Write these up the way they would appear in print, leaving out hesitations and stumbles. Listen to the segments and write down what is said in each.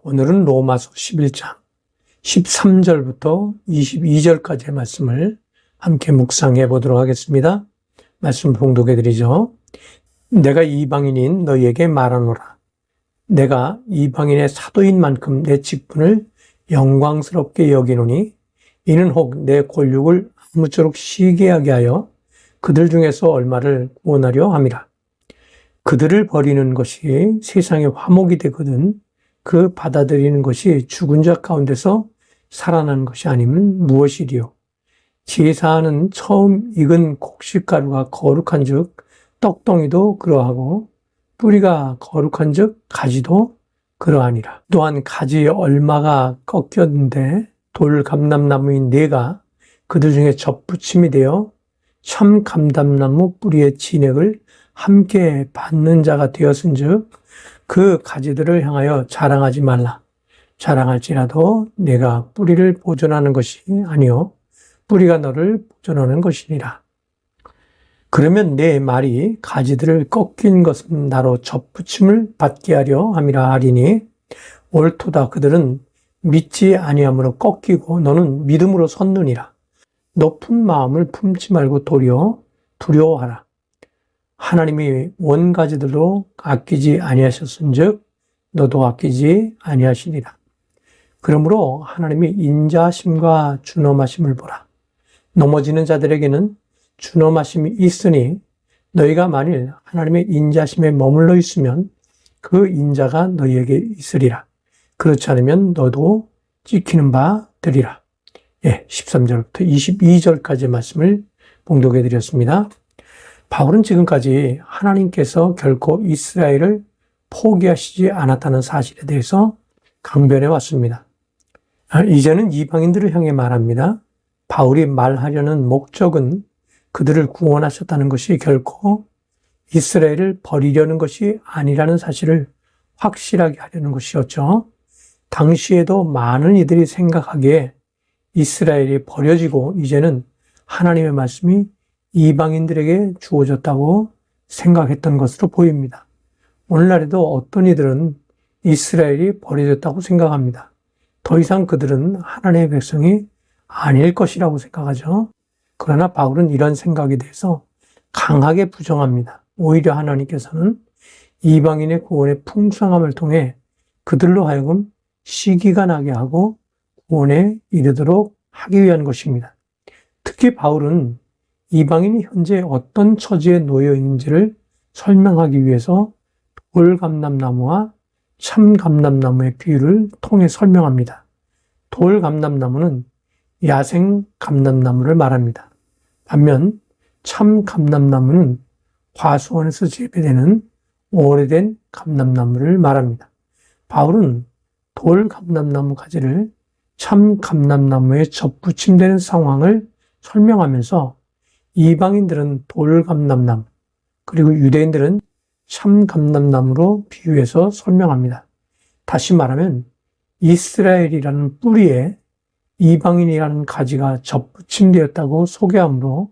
오늘은 로마서 11장 13절부터 22절까지의 말씀을 함께 묵상해 보도록 하겠습니다. 말씀 봉독해 드리죠. 내가 이방인인 너희에게 말하노라. 내가 이방인의 사도인 만큼 내 직분을 영광스럽게 여기노니 이는 혹 내 권력을 아무쪼록 시기하게 하여 그들 중에서 얼마를 구원하려 함이라. 그들을 버리는 것이 세상의 화목이 되거든 그 받아들이는 것이 죽은 자 가운데서 살아나는 것이 아니면 무엇이리요. 제사하는 처음 익은 곡식가루가 거룩한 즉 떡덩이도 그러하고 뿌리가 거룩한 즉 가지도 그러하니라. 또한 가지의 얼마가 꺾였는데 돌 감람나무인 네가 그들 중에 접붙임이 되어 참 감람나무 뿌리의 진액을 함께 받는 자가 되었은즉 그 가지들을 향하여 자랑하지 말라. 자랑할지라도 내가 뿌리를 보존하는 것이 아니요 뿌리가 너를 보존하는 것이니라. 그러면 내 말이 가지들을 꺾인 것은 나로 접붙임을 받게 하려 함이라 하리니 옳도다. 그들은 믿지 아니함으로 꺾이고 너는 믿음으로 섰느니라. 높은 마음을 품지 말고 도리어 두려워하라. 하나님이 원가지들로 아끼지 아니하셨은즉 너도 아끼지 아니하시리라. 그러므로 하나님이 인자하심과 준엄하심을 보라. 넘어지는 자들에게는 준엄하심이 있으니 너희가 만일 하나님의 인자하심에 머물러 있으면 그 인자가 너희에게 있으리라. 그렇지 않으면 너도 찍히는 바 되리라. 13절부터 22절까지의 말씀을 봉독해 드렸습니다. 바울은 지금까지 하나님께서 결코 이스라엘을 포기하시지 않았다는 사실에 대해서 강변해 왔습니다. 이제는 이방인들을 향해 말합니다. 바울이 말하려는 목적은 그들을 구원하셨다는 것이 결코 이스라엘을 버리려는 것이 아니라는 사실을 확실하게 하려는 것이었죠. 당시에도 많은 이들이 생각하기에 이스라엘이 버려지고 이제는 하나님의 말씀이 이방인들에게 주어졌다고 생각했던 것으로 보입니다. 오늘날에도 어떤 이들은 이스라엘이 버려졌다고 생각합니다. 더 이상 그들은 하나님의 백성이 아닐 것이라고 생각하죠. 그러나 바울은 이런 생각에 대해서 강하게 부정합니다. 오히려 하나님께서는 이방인의 구원의 풍성함을 통해 그들로 하여금 시기가 나게 하고 구원에 이르도록 하기 위한 것입니다. 특히 바울은 이방인이 현재 어떤 처지에 놓여 있는지를 설명하기 위해서 돌감람나무와 참감람나무의 비유를 통해 설명합니다. 돌감람나무는 야생 감람나무를 말합니다. 반면 참감람나무는 과수원에서 재배되는 오래된 감람나무를 말합니다. 바울은 돌감람나무 가지를 참감람나무에 접붙임되는 상황을 설명하면서 이방인들은 돌감람나무, 그리고 유대인들은 참감람나무로 비유해서 설명합니다. 다시 말하면 이스라엘이라는 뿌리에 이방인이라는 가지가 접붙임되었다고 소개하므로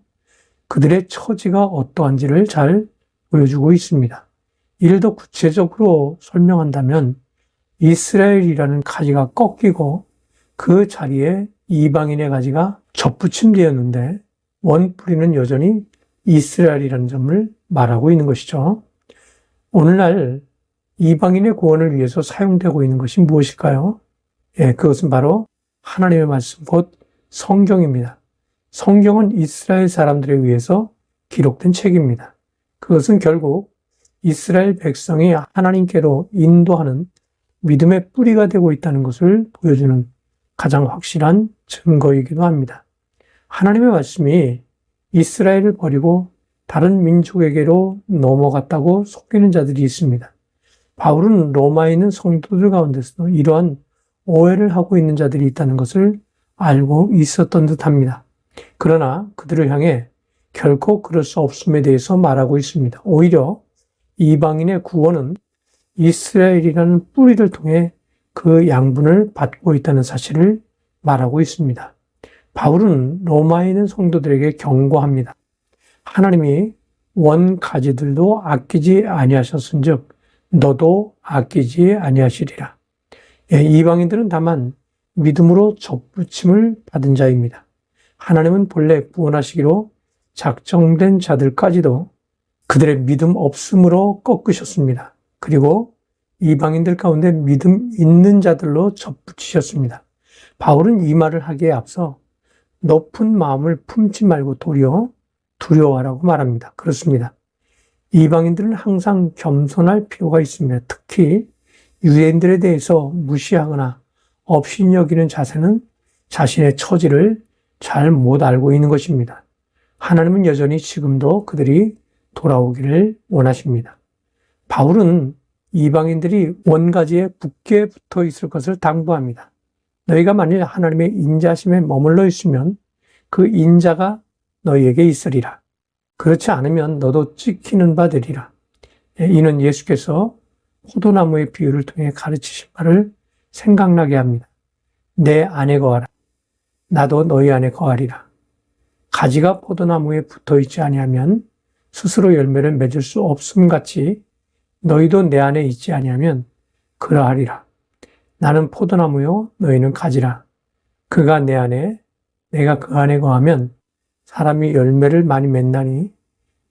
그들의 처지가 어떠한지를 잘 보여주고 있습니다. 이를 더 구체적으로 설명한다면 이스라엘이라는 가지가 꺾이고 그 자리에 이방인의 가지가 접붙임되었는데 원뿌리는 여전히 이스라엘이라는 점을 말하고 있는 것이죠. 오늘날 이방인의 구원을 위해서 사용되고 있는 것이 무엇일까요? 그것은 바로 하나님의 말씀, 곧 성경입니다. 성경은 이스라엘 사람들에 의해서 기록된 책입니다. 그것은 결국 이스라엘 백성이 하나님께로 인도하는 믿음의 뿌리가 되고 있다는 것을 보여주는 가장 확실한 증거이기도 합니다. 하나님의 말씀이 이스라엘을 버리고 다른 민족에게로 넘어갔다고 속이는 자들이 있습니다. 바울은 로마에 있는 성도들 가운데서도 이러한 오해를 하고 있는 자들이 있다는 것을 알고 있었던 듯합니다. 그러나 그들을 향해 결코 그럴 수 없음에 대해서 말하고 있습니다. 오히려 이방인의 구원은 이스라엘이라는 뿌리를 통해 그 양분을 받고 있다는 사실을 말하고 있습니다. 바울은 로마에 있는 성도들에게 경고합니다. 하나님이 원가지들도 아끼지 아니하셨은즉 너도 아끼지 아니하시리라. 이방인들은 다만 믿음으로 접붙임을 받은 자입니다. 하나님은 본래 구원하시기로 작정된 자들까지도 그들의 믿음 없음으로 꺾으셨습니다. 그리고 이방인들 가운데 믿음 있는 자들로 접붙이셨습니다. 바울은 이 말을 하기에 앞서 높은 마음을 품지 말고 도리어 두려워하라고 말합니다. 그렇습니다. 이방인들은 항상 겸손할 필요가 있습니다. 특히 유대인들에 대해서 무시하거나 업신여기는 자세는 자신의 처지를 잘 못 알고 있는 것입니다. 하나님은 여전히 지금도 그들이 돌아오기를 원하십니다. 바울은 이방인들이 원가지에 굳게 붙어 있을 것을 당부합니다. 너희가 만일 하나님의 인자심에 머물러 있으면 그 인자가 너희에게 있으리라. 그렇지 않으면 너도 찍히는 바 되리라. 이는 예수께서 포도나무의 비유를 통해 가르치신 바를 생각나게 합니다. 내 안에 거하라. 나도 너희 안에 거하리라. 가지가 포도나무에 붙어 있지 아니하면 스스로 열매를 맺을 수 없음 같이 너희도 내 안에 있지 아니하면 그러하리라. 나는 포도나무요 너희는 가지라. 그가 내 안에 내가 그 안에 거하면 사람이 열매를 많이 맺나니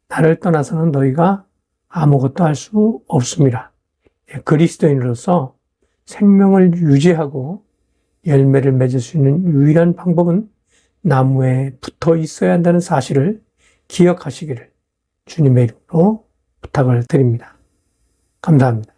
나를 떠나서는 너희가 아무것도 할 수 없습니다. 그리스도인으로서 생명을 유지하고 열매를 맺을 수 있는 유일한 방법은 나무에 붙어 있어야 한다는 사실을 기억하시기를 주님의 이름으로 부탁을 드립니다. 감사합니다.